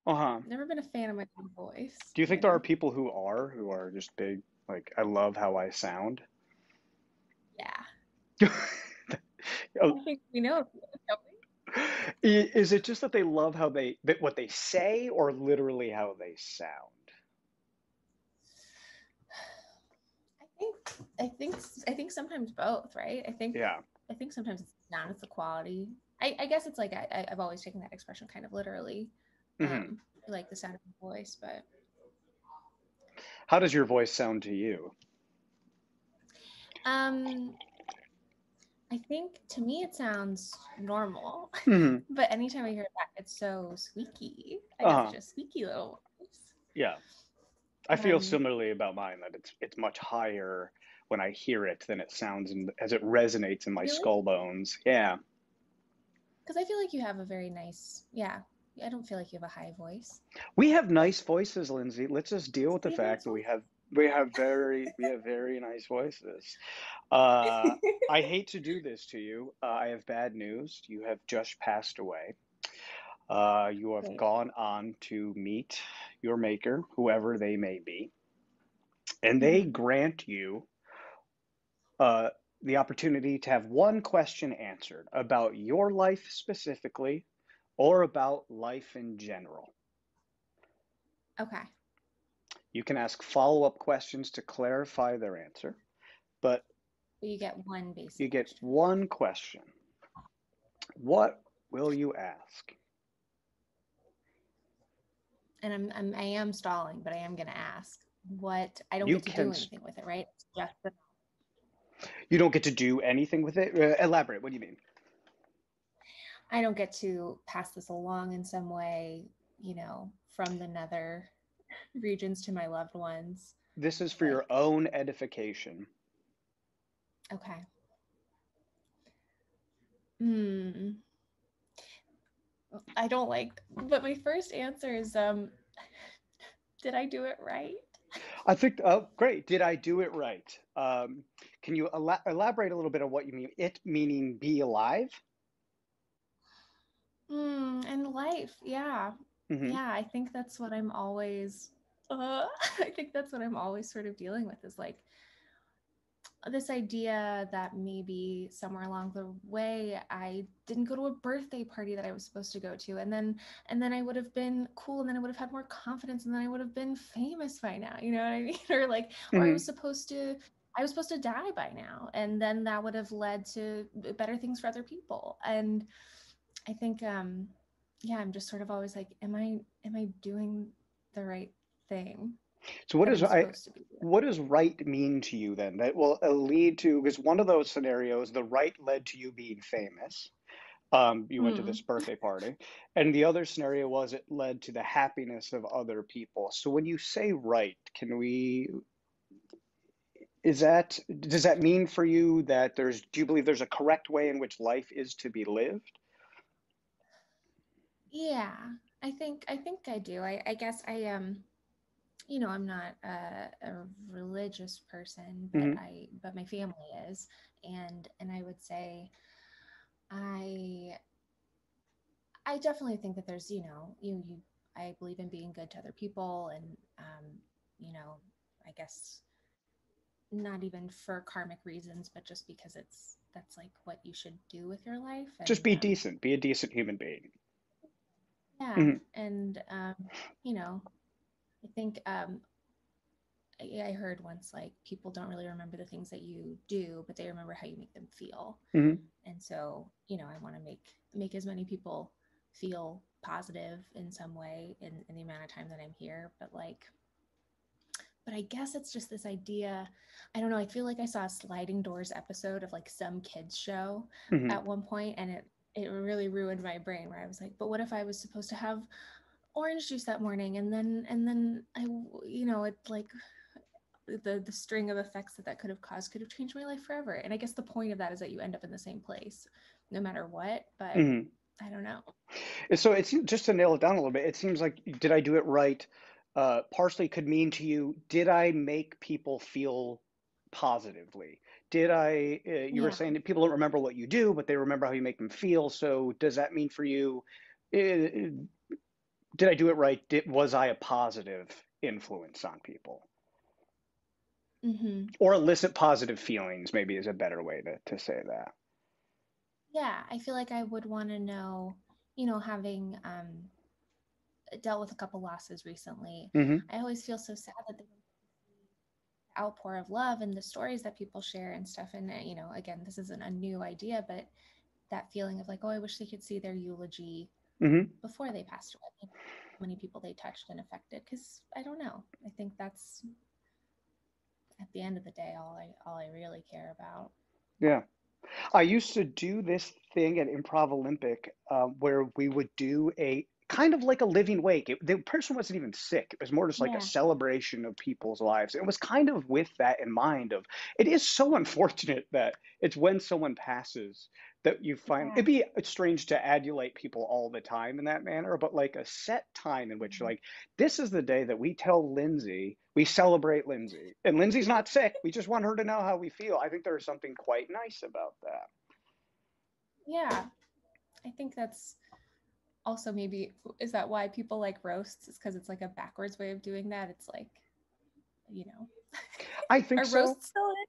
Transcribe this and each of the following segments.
Uh-huh. Never been a fan of my own voice, Do you think you there are know? people who are just big, like, I love how I sound? Yeah. Oh, I think we know, don't we? is it just that they love how that what they say or literally how they sound? I I think sometimes both, right? Yeah. I think sometimes it's not, it's the quality. I guess it's like I've always taken that expression kind of literally, Hmm. like the sound of my voice, but How does your voice sound to you? um, I think to me it sounds normal, Hmm. but anytime I hear it back, it's so squeaky. I got such Uh-huh. a squeaky little voice. Yeah. I feel Um, similarly about mine that it's much higher when I hear it than it sounds as it resonates in my really? skull bones. Yeah. Because I feel like you have a very nice, yeah. I don't feel like you have a high voice. We have nice voices, Lindsay. Let's just deal with the Stephen's fact that voice. we have very nice voices. Uh, I hate to do this to you. I have bad news. You have just passed away. You have Great. gone on to meet your maker, whoever they may be, and they Mm-hmm. grant you uh, the opportunity to have one question answered about your life specifically or about life in general. Okay. You can ask follow-up questions to clarify their answer, but You get one you basic get question. one question. What will you ask? And I am stalling, but I am going to ask what I don't You get to do can, anything with it, right? It's just the, you don't get to do anything with it. Elaborate. What do you mean? I don't get to pass this along in some way, from the nether regions to my loved ones. This is for your Like, own edification. okay. Hmm. I don't like, but my first answer is, did I do it right? I think, oh, great. Did I do it right? Can you elaborate a little bit on what you mean? It meaning be alive? And life, yeah. Hmm. Yeah, I think that's what I'm always, I think that's what I'm always sort of dealing with is like, this idea that maybe somewhere along the way I didn't go to a birthday party that I was supposed to go to, and then I would have been cool, and then I would have had more confidence, and then I would have been famous by now, you know what I mean? Or like, or Hmm. I was supposed to die by now, and then that would have led to better things for other people. And I think yeah, I'm just sort of always like, am I doing the right thing So that I'm supposed to be doing? what does right mean to you then? That will lead to, because one of those scenarios, the right led to you being famous. You went to this Mm. birthday party, and the other scenario was it led to the happiness of other people. So when you say right, can we, is that, does that mean for you that do you believe there's a correct way in which life is to be lived? Yeah, I think I do. I guess I'm not a religious person, but Hmm. but my family is, and I would say I I definitely think that there's, I believe in being good to other people, and you know, I guess not even for karmic reasons, but just because that's like what you should do with your life. Just And be decent, be a decent human being. yeah, Hmm. and you know, I think I heard once like people don't really remember the things that you do, but they remember how you make them feel. Hmm. And so, I want to make as many people feel positive in some way in the amount of time that I'm here. But I guess it's just this idea. I don't know. I feel like I saw a sliding doors episode of like some kids show Hmm. at one point, and it really ruined my brain. Where I was like, but what if I was supposed to have orange juice that morning, and then it like the string of effects that could have caused could have changed my life forever. And I guess the point of that is that you end up in the same place, no matter what. But Hmm. I don't know. So it's just to nail it down a little bit. It seems like did I do it right? Partially could mean to you, did I make people feel positively? Did I? You were Yeah. saying that people don't remember what you do, but they remember how you make them feel. So does that mean for you? Uh, did I do it right? Was I a positive influence on people? Hmm. Or elicit positive feelings, maybe is a better way to say that. Yeah, I feel like I would want to know, having dealt with a couple losses recently, Hmm. I always feel so sad that the outpour of love and the stories that people share and stuff. And, again, this isn't a new idea, but that feeling of like, oh, I wish they could see their eulogy Hmm. before they passed away. How many people they touched and affected? Because I don't know. I think that's at the end of the day all I really care about. Yeah. I used to do this thing at Improv Olympic where we would do a kind of like a living wake. The person wasn't even sick. It was more just like a Yeah. celebration of people's lives. It was kind of with that in mind of it is so unfortunate that it's when someone passes that you find Yeah. it'd be strange to adulate people all the time in that manner, but like a set time in which like this is the day that we tell Lindsay we celebrate Lindsay. And Lindsay's not sick. We just want her to know how we feel. I think there's something quite nice about that. Yeah. I think that's also maybe, is that why people like roasts? Is because it's like a backwards way of doing that. It's like, you know, I think are so. roasts still in?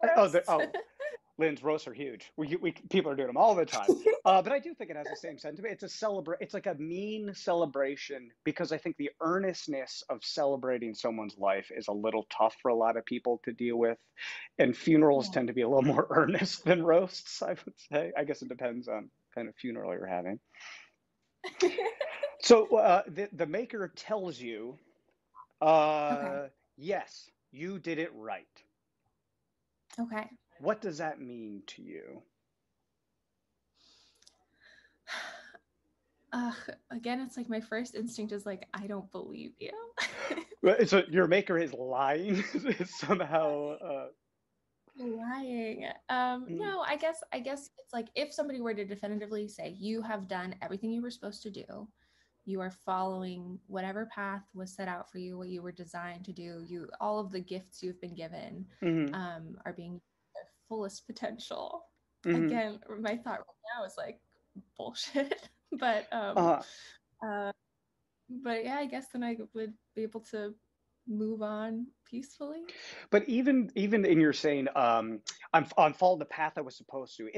Like Oh, roasts? Lynn's roasts are huge. We people are doing them all the time. But I do think it has the same sentiment. It's a celebrate. It's like a mean celebration because I think the earnestness of celebrating someone's life is a little tough for a lot of people to deal with, and funerals Yeah. tend to be a little more earnest than roasts. I would say. I guess it depends on kind of funeral you're having. So the maker tells you, Okay. yes, you did it right. Okay. What does that mean to you? uh, Again, it's like my first instinct is like, I don't believe you. So your maker is lying somehow. Lying. Mm, No, I guess it's like if somebody were to definitively say you have done everything you were supposed to do, you are following whatever path was set out for you, what you were designed to do, you all of the gifts you've been given mhm, are being their fullest potential. mhm. Again, my thought right now is like bullshit. but Uh, uh but yeah, I guess then I would be able to move on peacefully. but even in your saying, I'm following the path I was supposed to.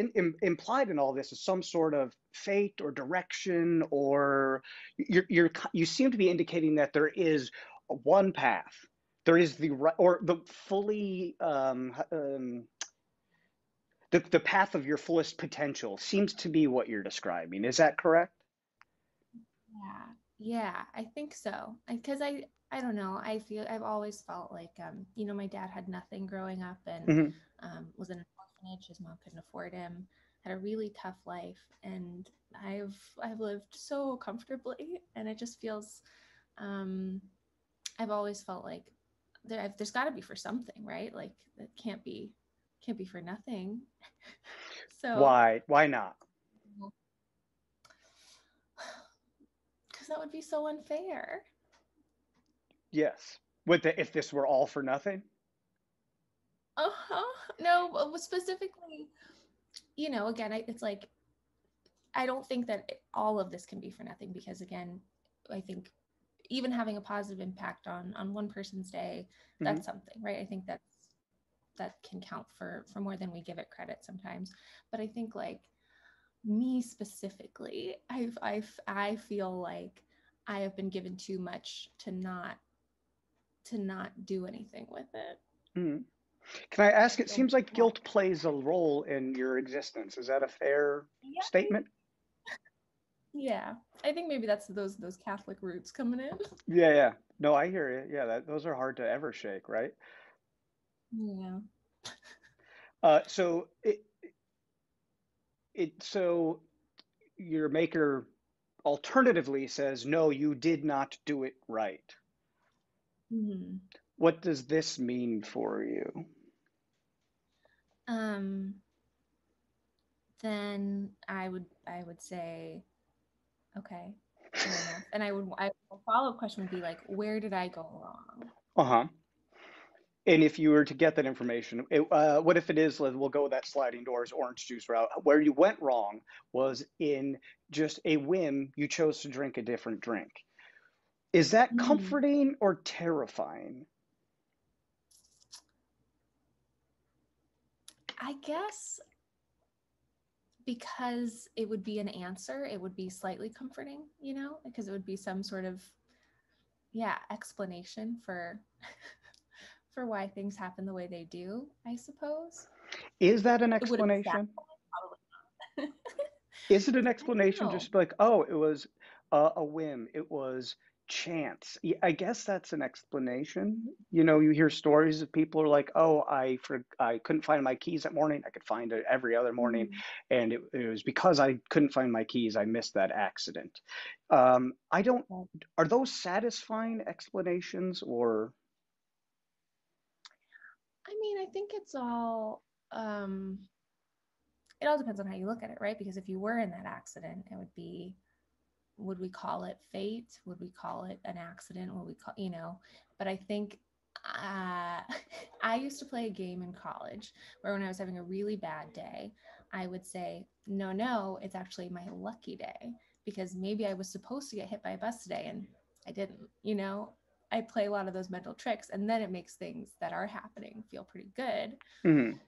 Implied in all this is some sort of fate or direction, or you seem to be indicating that there is one path. There is the right or the fully the path of your fullest potential seems to be what you're describing. Is that correct? Yeah, yeah, I think so. Because I don't know. I've always felt like, my dad had nothing growing up and Hmm. was in an orphanage. His mom couldn't afford him. Had a really tough life, and I've lived so comfortably, and it just feels. Um, I've always felt like there's got to be for something, right? Like it can't be for nothing. So, Why? Why not? because that would be so unfair. Yes. Would if this were all for nothing? Uh-huh. No, specifically, again, it's like I don't think that all of this can be for nothing because again, I think even having a positive impact on one person's day, Hmm. that's something, right? I think that can count for more than we give it credit sometimes. But I think like me specifically, I feel like I have been given too much to not do anything with it. Hmm. Can I I ask? It feel seems like bad. guilt plays a role in your existence. Is that a fair Yeah, statement? yeah. I think maybe that's those Catholic roots coming in. Yeah, yeah. No, I hear you. Yeah, those are hard to ever shake, right? Yeah. So so your maker alternatively says, no, you did not do it right. Hmm. What does this mean for you? Um, then I would say, okay, fair enough. And a follow-up question would be like, where did I go wrong? Uh-huh. And if you were to get that information, what if it is, we'll go with that sliding doors orange juice route. Where you went wrong was in just a whim, you chose to drink a different drink. Is that Mm, comforting or terrifying? I guess because it would be an answer, it would be slightly comforting, because it would be some sort of, yeah, explanation for for why things happen the way they do, I suppose. Is that an Would it be sad? explanation? Probably. Is it an I don't explanation know. just like, oh, it was a whim, it was chance? I guess that's an explanation. You know, you hear stories of people are like, oh, I couldn't find my keys that morning. I could find it every other morning, Mm. and it was because I couldn't find my keys, I missed that accident. I don't. Well, Are those satisfying explanations or? I mean, I think it all depends on how you look at it, right? Because if you were in that accident, it would be, would we call it fate? Would we call it an accident? Would we call? But I think uh, I used to play a game in college where when I was having a really bad day, I would say, no, no, it's actually my lucky day because maybe I was supposed to get hit by a bus today and I didn't. I play a lot of those mental tricks and then it makes things that are happening feel pretty good. Mhm.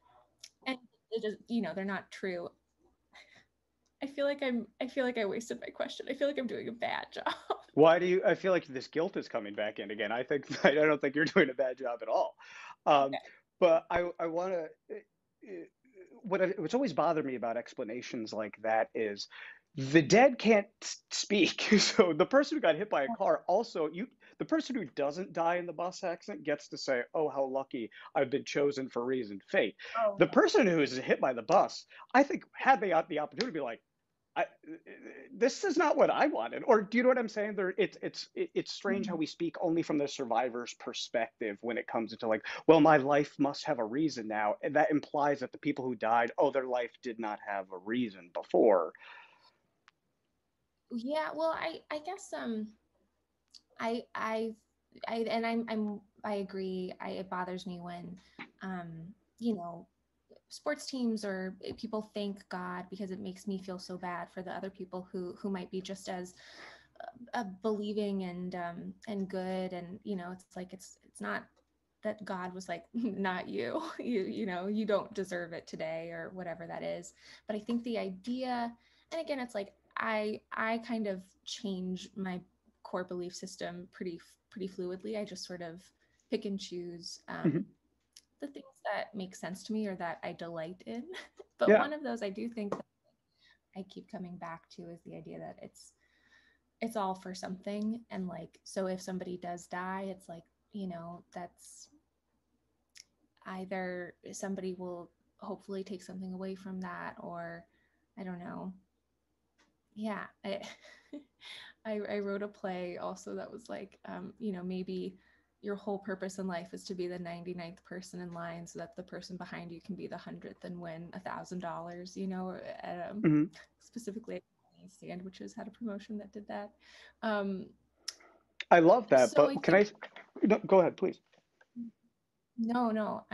And it just, they're not true. I feel like I wasted my question. I feel like I'm doing a bad job. Why do you? I feel like this guilt is coming back in again. I think I don't think you're doing a bad job at all. Um, Okay. but I want to. What's always bothered me about explanations like that is the dead can't speak. So the person who got hit by a car also the person who doesn't die in the bus accident gets to say, "Oh, how lucky I've been chosen for reason fate." Oh, The person who is hit by the bus, I think, had they got the opportunity to be like, I, this is not what I wanted. Or do you know what I'm saying? It's strange how mhm. we speak only from the survivor's perspective when it comes into like, well, my life must have a reason now, and that implies that the people who died, oh, their life did not have a reason before. Yeah, well, I guess I I I and I agree. It bothers me when um you know sports teams or people thank God because it makes me feel so bad for the other people who might be just as believing and good, and it's like it's not that God was like not you you don't deserve it today or whatever that is. But I think the idea, and again, it's like I kind of change my core belief system pretty fluidly. I just sort of pick and choose Mhm. the things that make sense to me or that I delight in. But Yeah. one of those I do think that I keep coming back to is the idea that it's all for something. And like, so if somebody does die, it's like, that's either somebody will hopefully take something away from that, or I don't know. Yeah. I wrote a play also that was like, maybe your whole purpose in life is to be the 99th person in line so that the person behind you can be the 100th and win $1,000, at, Mhm. specifically sandwiches had a promotion that did that. Um, I love that, so I but can think I? No, go ahead, please. no, no,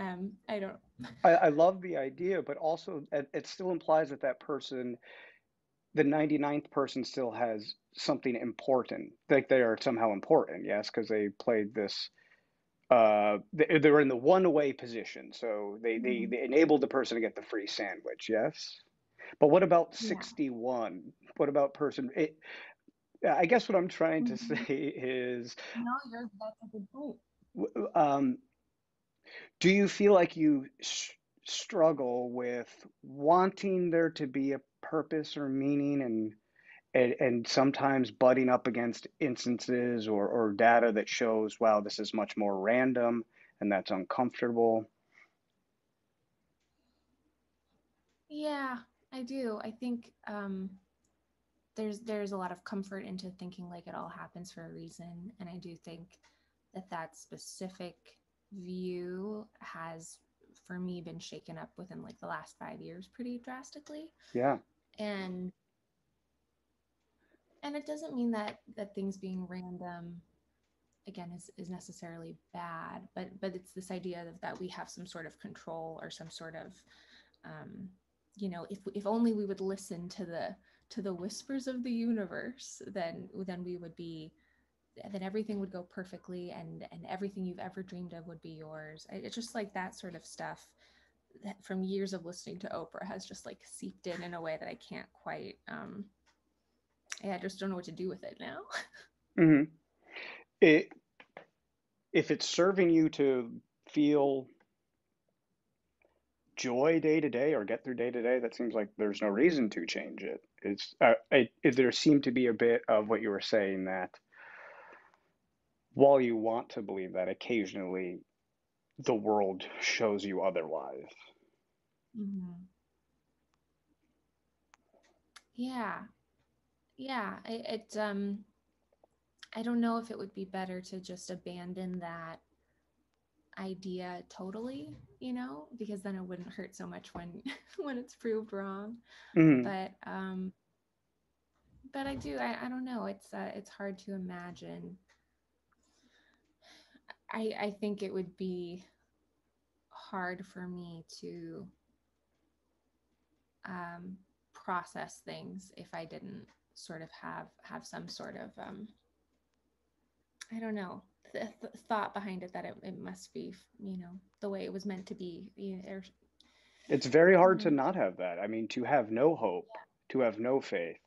I don't. I love the idea, but also it still implies that that person, the 99th person, still has something important. Like they are somehow important, yes, because they played this they were in the one-way position, so Mm, they enabled the person to get the free sandwich, yes. But what about yeah. 61? What about person I guess what I'm trying to say Mhm. is, No, that's a good point. um, do you feel like you struggle with wanting there to be a purpose or meaning, and sometimes butting up against instances or data that shows, wow, this is much more random and that's uncomfortable? Yeah, I do. I think there's a lot of comfort into thinking like it all happens for a reason, and I do think that specific view has, for me, been shaken up within like the last 5 years pretty drastically. Yeah. And it doesn't mean that things being random again is necessarily bad, but it's this idea that we have some sort of control or some sort of um, if only we would listen to the whispers of the universe, then we would be then everything would go perfectly, and everything you've ever dreamed of would be yours. It's just like that sort of stuff that from years of listening to Oprah has just like seeped in a way that I can't quite I just don't know what to do with it now. Hmm. It, if it's serving you to feel joy day to day or get through day to day, that seems like there's no reason to change it. There seemed to be a bit of what you were saying that while you want to believe that, occasionally the world shows you otherwise. Mm-hmm. Yeah, yeah. I don't know if it would be better to just abandon that idea totally, because then it wouldn't hurt so much when when it's proved wrong. Mm, But I do. I don't know. It's hard to imagine. I think it would be hard for me to um, process things if I didn't sort of have some sort of I don't know, thought behind it that it must be, the way it was meant to be. it's very hard to Mm, not have that. I mean, to have no hope, to have no faith.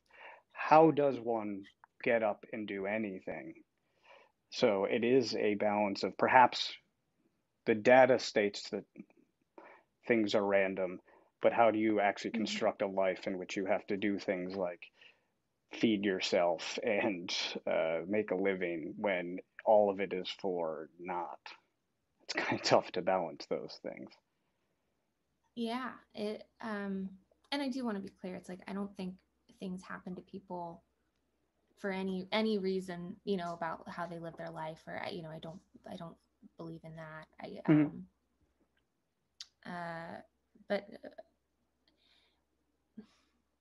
How does one get up and do anything? So it is a balance of perhaps the data states that things are random, but how do you actually mhm. construct a life in which you have to do things like feed yourself and make a living when all of it is for not? It's kind of tough to balance those things. Yeah, and I do want to be clear. It's like I don't think things happen to people for any reason, about how they live their life, or I don't believe in that. I Hmm. uh but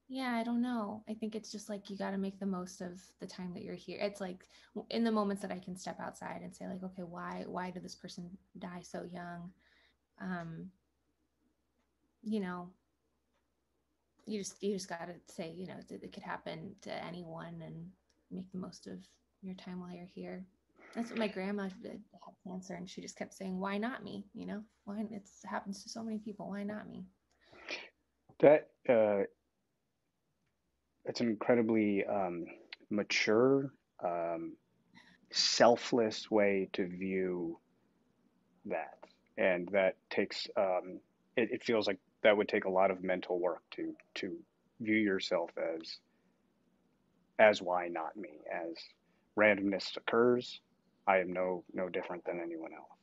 yeah, I don't know. I think it's just like you got to make the most of the time that you're here. It's like in the moments that I can step outside and say like, okay, why did this person die so young? Um, you know, you just got to say, it could happen to anyone, and make the most of your time while you're here. That's what my grandma did, had cancer, and she just kept saying, "Why not me?" Why it happens to so many people. Why not me? That it's an incredibly mature, um, selfless way to view that, and that takes it feels like that would take a lot of mental work to view yourself as why not me, as randomness occurs. I am no different than anyone else.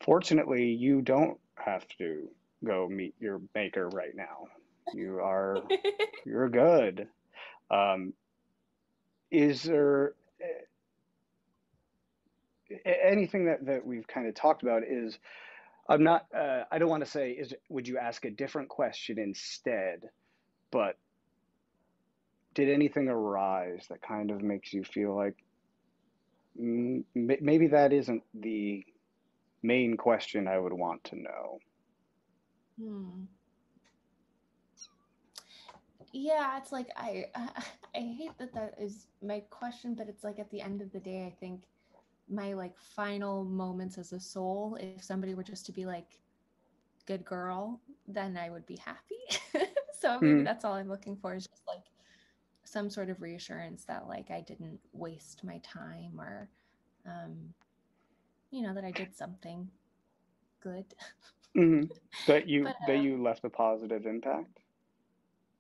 Fortunately, you don't have to go meet your maker right now. You are you're good. Um, is there anything that we've kind of talked about is I'm not I don't want to say is would you ask a different question instead, but did anything arise that kind of makes you feel like maybe that isn't the main question I would want to know? Hmm. Yeah, it's like I hate that is my question, but it's like at the end of the day, I think my like final moments as a soul, if somebody were just to be like, good girl, then I would be happy. So maybe Mm-hmm. that's all I'm looking for, is just like some sort of reassurance that like I didn't waste my time, or um, that I did something good. Mm-hmm. But That you left a positive impact.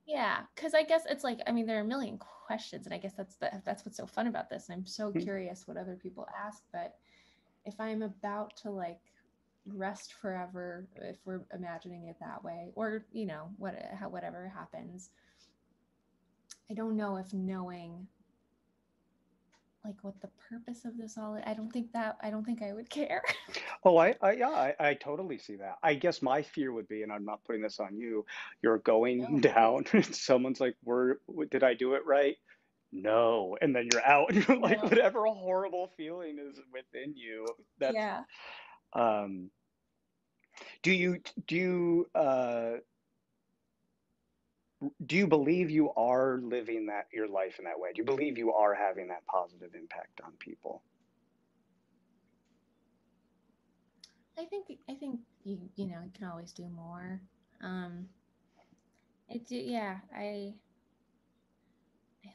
yeah, because I guess it's like, I mean, there are a million questions, and I guess that's what's so fun about this. And I'm so Mm-hmm. curious what other people ask. But if I'm about to like rest forever, if we're imagining it that way, or whatever happens, I don't know if knowing like what the purpose of this all is, I don't think I would care. Oh, yeah, I totally see that. I guess my fear would be, and I'm not putting this on you, you're going No, please. down, and someone's like, did I do it right? No. And then you're out, and you're like, No. whatever horrible feeling is within you, that's, Yeah. um, do you do you believe you are living that your life in that way? Do you believe you are having that positive impact on people? I think you can always do more. Um, yeah, I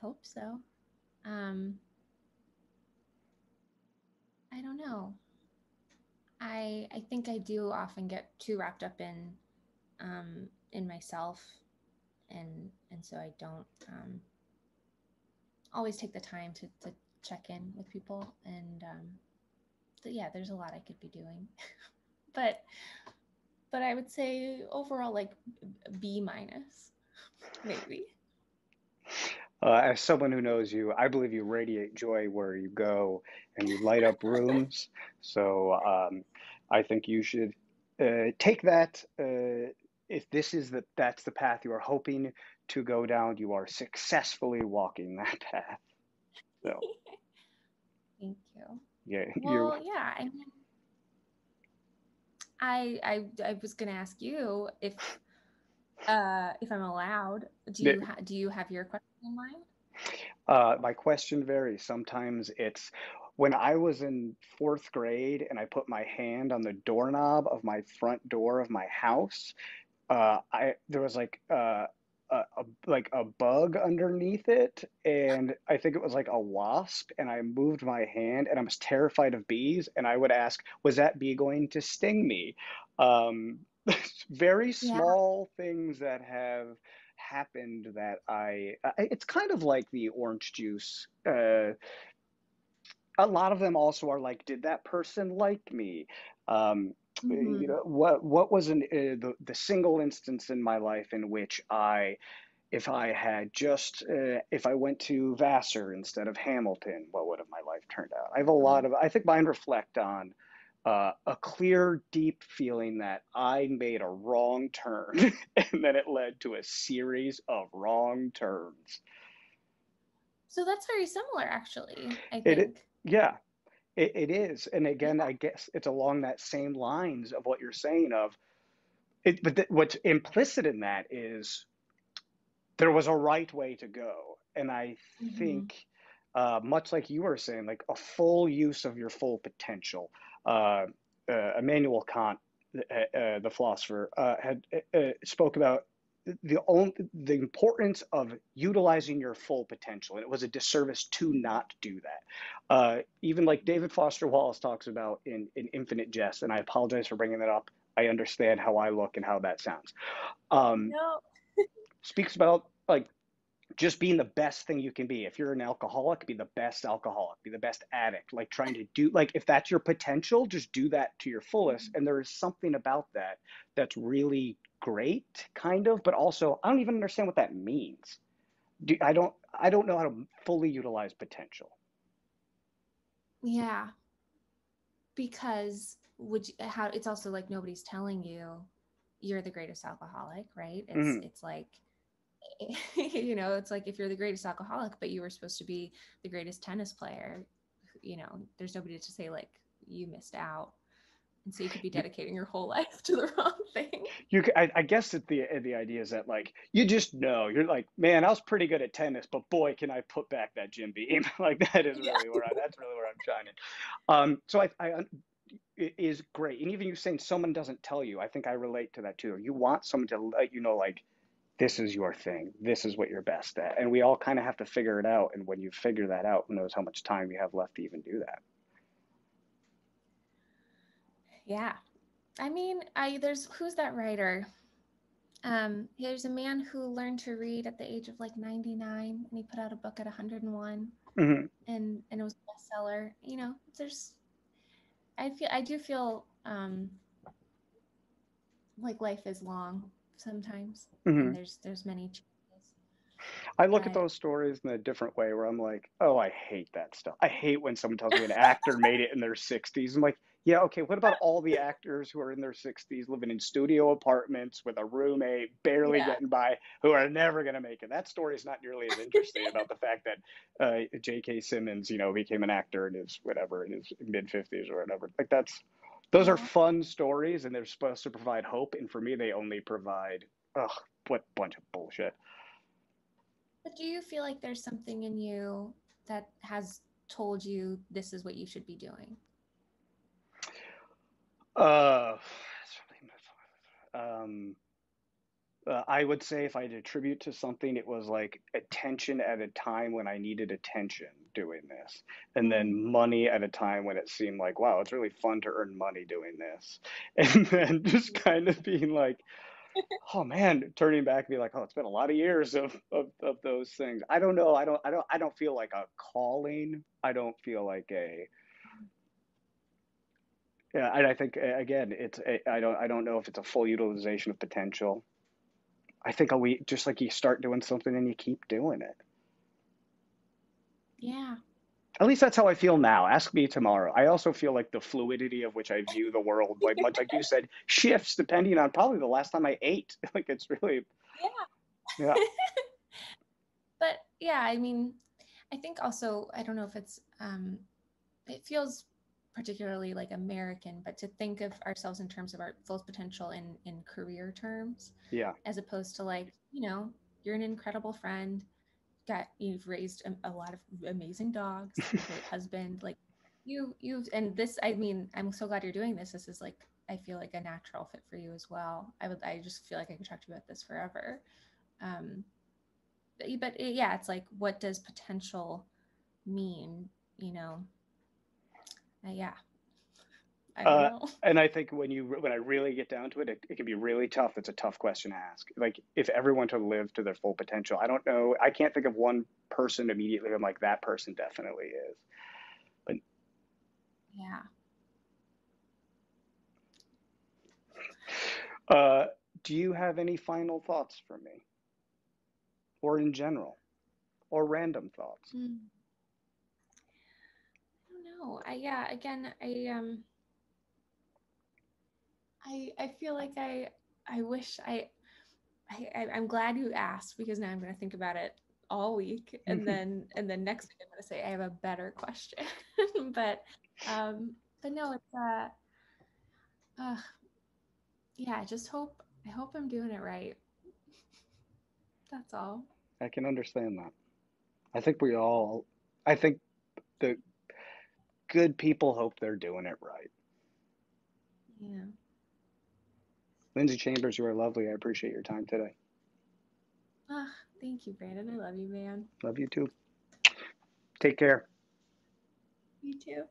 hope so. Um, I don't know. I think I do often get too wrapped up in myself, and so I don't always take the time to check in with people. And yeah, there's a lot I could be doing, but I would say overall like B minus maybe. As someone who knows you, I believe you radiate joy where you go and you light up rooms. So I think you should take that. If this is that's the path you are hoping to go down, you are successfully walking that path. So Thank you. yeah, you're Well, yeah, I mean, I was gonna ask you if I'm allowed. Do you have your question in mind? My question varies. Sometimes it's when I was in fourth grade and I put my hand on the doorknob of my front door of my house. I there was like a bug underneath it, and I think it was like a wasp, and I moved my hand, and I was terrified of bees, and I would ask, was that bee going to sting me? Um, very Yeah. small things that have happened that it's kind of like the orange juice. A lot of them also are like, did that person like me? Um, Hmm. what was the single instance in my life in which if I had just if I went to Vassar instead of Hamilton, what would have my life turned out? I have a lot of I think mine reflect on a clear, deep feeling that I made a wrong turn, and then it led to a series of wrong turns. So that's very similar, actually, I It, think. yeah, it is. And Yeah. again, I guess it's along that same lines of what you're saying of it, but what's implicit in that is there was a right way to go. And I Hmm. think, much like you were saying, like a full use of your full potential. Uh, Immanuel Kant, the philosopher, had spoke about the importance of utilizing your full potential, and it was a disservice to not do that. Even like David Foster Wallace talks about in Infinite Jest, and I apologize for bringing that up. I understand how I look and how that sounds. Um, No. Speaks about like just being the best thing you can be. If you're an alcoholic, be the best alcoholic, be the best addict. Like trying to do like if that's your potential, just do that to your fullest. And there is something about that that's really great, kind of, but also I don't even understand what that means. I don't know how to fully utilize potential. Yeah, because how it's also like nobody's telling you you're the greatest alcoholic, right? Mm-hmm. It's like it's like if you're the greatest alcoholic, but you were supposed to be the greatest tennis player, there's nobody to say like you missed out. And so you could be You, dedicating your whole life to the wrong thing. I guess that the idea is that like you just know you're like, man, I was pretty good at tennis, but boy, can I put back that Jim Beam. Like that is Yeah. really where that's really where I'm shining. So I it is great, and even you saying someone doesn't tell you, I think I relate to that too. You want someone to let you know, like this is your thing, this is what you're best at, and we all kind of have to figure it out. And when you figure that out, who knows how much time you have left to even do that. Yeah. I mean, I there's who's that writer? There's a man who learned to read at the age of like 99, and he put out a book at 101, Mm-hmm. and it was a bestseller. There's I do feel like life is long sometimes, Mm-hmm. and there's many changes, I look at but those stories in a different way where I'm like, oh, I hate that stuff. I hate when someone tells me an actor made it in their 60s. I'm like, yeah, okay, what about all the actors who are in their 60s living in studio apartments with a roommate, barely yeah. getting by, who are never going to make it? That story is not nearly as interesting about the fact that J.K. Simmons, became an actor in his whatever, in his mid 50s or whatever. Like, those are Yeah. fun stories and they're supposed to provide hope. And for me, they only provide, ugh, what bunch of bullshit. But do you feel like there's something in you that has told you this is what you should be doing? Uh, um, I would say if I had to attribute to something, it was like attention at a time when I needed attention doing this, and then Mm. money at a time when it seemed like, wow, it's really fun to earn money doing this. And then just kind of being like, oh man, turning back and be like, oh, it's been a lot of years of those things. I don't know. I don't feel like a calling. I don't feel like a yeah, and I think again, I don't know if it's a full utilization of potential. I think we just like you start doing something and you keep doing it. Yeah. At least that's how I feel now. Ask me tomorrow. I also feel like the fluidity of which I view the world, like much like you said, shifts depending on probably the last time I ate. Like it's really, Yeah. yeah, But yeah, I mean, I think also, I don't know if it feels particularly like American, but to think of ourselves in terms of our full potential in career terms, yeah. as opposed to like, you're an incredible friend, you've raised a lot of amazing dogs, you're a great husband, like and this, I mean, I'm so glad you're doing this. This is like, I feel like a natural fit for you as well. I just feel like I could talk to you about this forever. Um, but yeah, it's like, what does potential mean? You know, yeah, I don't Uh, know. and I think when I really get down to it, it can be really tough. It's a tough question to ask. Like if everyone to live to their full potential, I don't know. I can't think of one person immediately. I'm like that person definitely is. But Yeah. uh, do you have any final thoughts for me, or in general, or random thoughts? Mm, I don't know. Yeah, again, I feel like I wish I'm glad you asked, because now I'm going to think about it all week, and then next week I'm going to say I have a better question. but but no, it's uh yeah, I hope I'm doing it right. That's all. I can understand that. I think we all. I think the good people hope they're doing it right. Yeah. Lindsay Chambers, you are lovely. I appreciate your time today. Ah, thank you, Brandon. I love you, man. Love you too. Take care. You too.